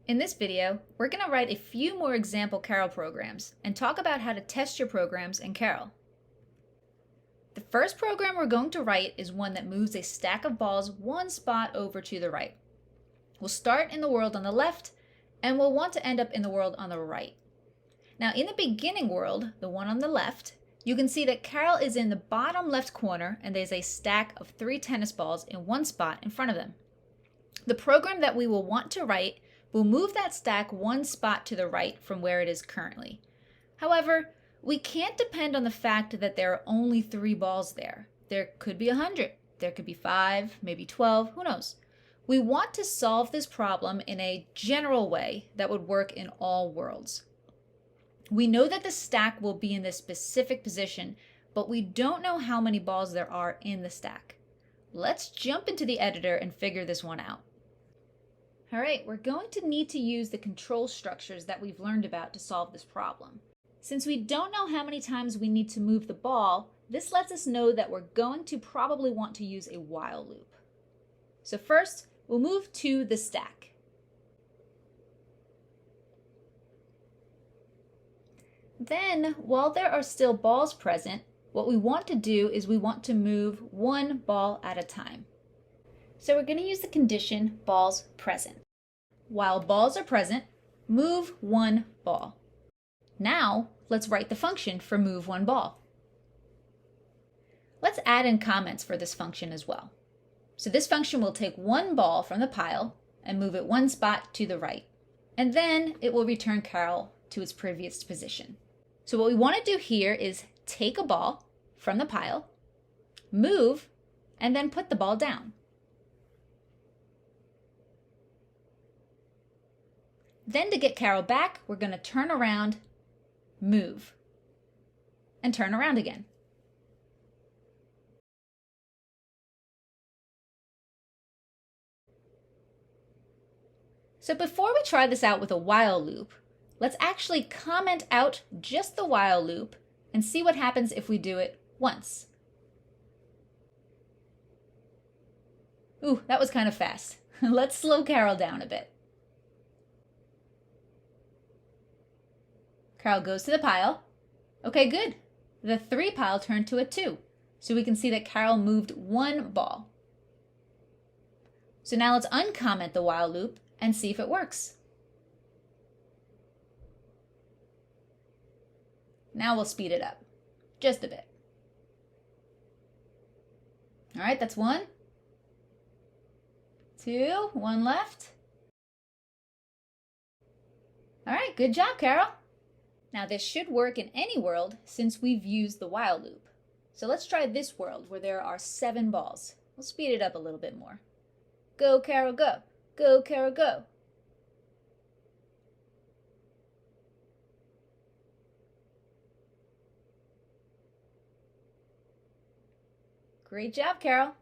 In this video, we're going to write a few more example Karel programs and talk about how to test your programs in Karel. The first program we're going to write is one that moves a stack of balls one spot over to the right. We'll start in the world on the left, and we'll want to end up in the world on the right. Now, in the beginning world, the one on the left, you can see that Karel is in the bottom left corner, and there's a stack of 3 tennis balls in one spot in front of them. The program that we will want to write will move that stack one spot to the right from where it is currently. However, we can't depend on the fact that there are only 3 balls there. There could be 100, there could be 5, maybe 12, who knows? We want to solve this problem in a general way that would work in all worlds. We know that the stack will be in this specific position, but we don't know how many balls there are in the stack. Let's jump into the editor and figure this one out. All right, we're going to need to use the control structures that we've learned about to solve this problem. Since we don't know how many times we need to move the ball, this lets us know that we're going to probably want to use a while loop. So first, we'll move to the stack. Then, while there are still balls present, what we want to do is we want to move one ball at a time. So we're going to use the condition balls present. While balls are present, move one ball. Now, let's write the function for move one ball. Let's add in comments for this function as well. So this function will take one ball from the pile and move it one spot to the right. And then it will return Karel to its previous position. So what we want to do here is take a ball from the pile, move, and then put the ball down. Then to get Karel back, we're going to turn around, move, and turn around again. So before we try this out with a while loop, let's actually comment out just the while loop and see what happens if we do it once. Ooh, that was kind of fast. Let's slow Karel down a bit. Karel goes to the pile. Okay, good. The 3 pile turned to a 2. So we can see that Karel moved one ball. So now let's uncomment the while loop and see if it works. Now we'll speed it up just a bit. All right, that's 1, 2, 1 left. All right, good job, Karel. Now this should work in any world since we've used the while loop. So let's try this world where there are 7 balls. We'll speed it up a little bit more. Go, Karel, go. Go, Karel, go. Great job, Karel.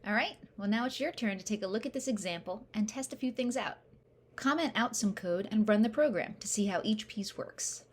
All right, well now it's your turn to take a look at this example and test a few things out. Comment out some code and run the program to see how each piece works.